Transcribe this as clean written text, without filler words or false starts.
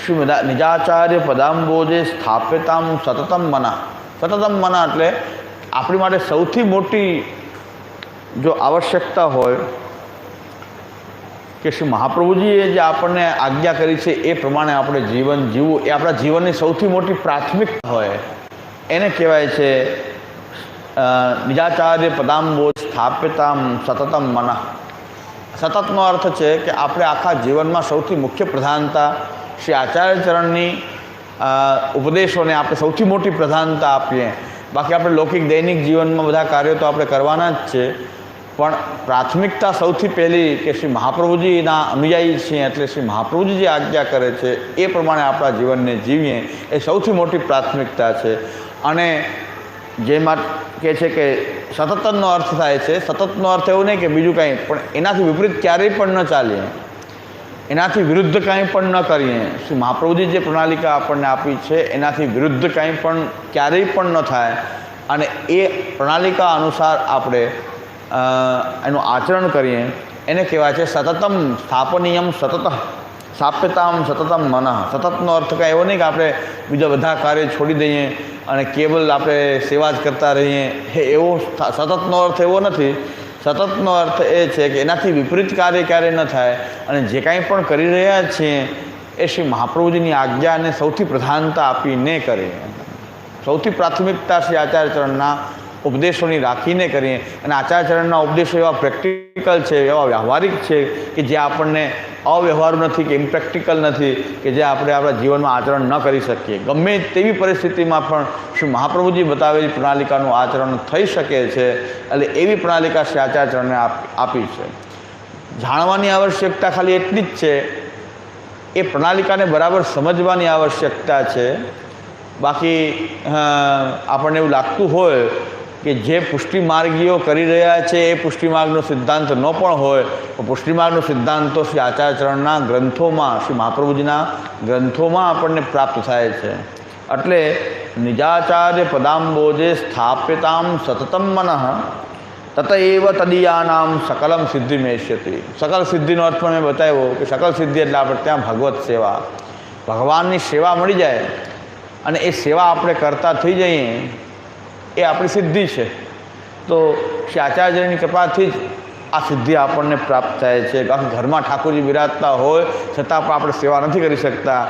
શ્રી નિજાચાર્ય પદાંબોજે સ્થાપ્યતામ સતતમ મના. સતતમ મના એટલે આપણી માટે સૌથી મોટી જો આવશ્યકતા હોય કે શ્રી મહાપ્રભુજીએ જે આપણને આજ્ઞા કરી છે એ પ્રમાણે આપણે જીવન જીવવું, એ આપણા જીવનની સૌથી મોટી પ્રાથમિકતા હોય, એને કહેવાય છે નિજાચાર્ય પદાંબોજ સ્થાપ્યતામ સતતમ મનઃ. સતતનો અર્થ છે કે આપણે આખા જીવનમાં સૌથી મુખ્ય પ્રધાનતા શ્રી આચાર્યચરણની ઉપદેશોને આપણે સૌથી મોટી પ્રધાનતા આપીએ. બાકી આપણે લૌકિક દૈનિક જીવનમાં બધા કાર્યો તો આપણે કરવાના જ છે, પણ પ્રાથમિકતા સૌથી પહેલી કે શ્રી મહાપ્રભુજીના અનુયાયી છીએ એટલે શ્રી મહાપ્રભુજી જે આજ્ઞા કરે છે એ પ્રમાણે આપણા જીવનને જીવીએ એ સૌથી મોટી પ્રાથમિકતા છે. અને જેમાં કહે છે કે સતતનો અર્થ થાય છે, સતતનો અર્થ એવો નહીં કે બીજું કંઈ, પણ એનાથી વિપરીત ક્યારેય પણ ન ચાલીએ, એનાથી વિરુદ્ધ કાંઈ પણ ન કરીએ. શ્રી મહાપ્રભુજી જે પ્રણાલિકા આપણને આપી છે એનાથી વિરુદ્ધ કાંઈ પણ ક્યારેય પણ ન થાય અને એ પ્રણાલિકા અનુસાર આપણે એનું આચરણ કરીએ એને કહેવાય છે સતતમ સ્થાપનીયમ સતત સ્થાપ્યતામ સતતમ મનઃ. સતતનો અર્થ કાંઈ એવો નહીં કે આપણે બીજા બધા કાર્ય છોડી દઈએ અને કેવલ આપણે સેવા જ કરતા રહીએ, એવો સતતનો અર્થ એવો નથી. સતતનો અર્થ એ છે કે એનાથી વિપરીત કાર્ય ક્યારેય ન થાય અને જે કાંઈ પણ કરી રહ્યા છીએ એ શ્રી મહાપ્રભુજીની આજ્ઞાને સૌથી પ્રધાનતા આપીને કરીએ, સૌથી પ્રાથમિકતા શ્રી આચાર્યચરણના ઉપદેશોની રાખીને કરીએ. અને આચાર્યચરણના ઉપદેશો એવા પ્રેક્ટિકલ છે, એવા વ્યવહારિક છે કે જે આપણને અવ્યવહારુ નથી કે ઇમ્પ્રેક્ટિકલ નથી કે જે આપણે આપણા જીવનમાં આચરણ ન કરી શકીએ. ગમે તેવી પરિસ્થિતિમાં પણ શ્રી મહાપ્રભુજી બતાવેલી પ્રણાલિકાનું આચરણ થઈ શકે છે. એટલે એવી પ્રણાલિકા શ્રી આચાર્યચરણને આપી છે. જાણવાની આવશ્યકતા ખાલી એટલી જ છે, એ પ્રણાલિકાને બરાબર સમજવાની આવશ્યકતા છે. બાકી આપણને એવું લાગતું હોય કે જે પુષ્ટિ માર્ગીઓ કરી રહ્યા છે એ પુષ્ટિ માર્ગનો સિદ્ધાંત ન પણ હોય, તો પુષ્ટિ માર્ગનો સિદ્ધાંત તો શ્રી આચાર્યચરણના ગ્રંથોમાં, શ્રી મહાપ્રભુજીના ગ્રંથોમાં આપણને પ્રાપ્ત થાય છે. એટલે નિજાચાર્ય પદાંબોજે સ્થાપ્યતામ સતતમ મનઃ તત એવ તદીયાનામ સકલમ સિદ્ધિ મેષ્યતિ. સકલ સિદ્ધિનો અર્થ પણ મેં બતાવ્યો કે સકલ સિદ્ધિ એટલે આપણે ત્યાં ભગવત સેવા, ભગવાનની સેવા મળી જાય અને એ સેવા આપણે કરતા થઈ જઈએ એ આપણી સિદ્ધિ છે. તો શ્રી આચાર્યની કૃપાથી જ આ સિદ્ધિ આપણને પ્રાપ્ત થાય છે. ઘરમાં ઠાકોરજી બિરાજતા હોય છતાં પણ આપણે સેવા નથી કરી શકતા,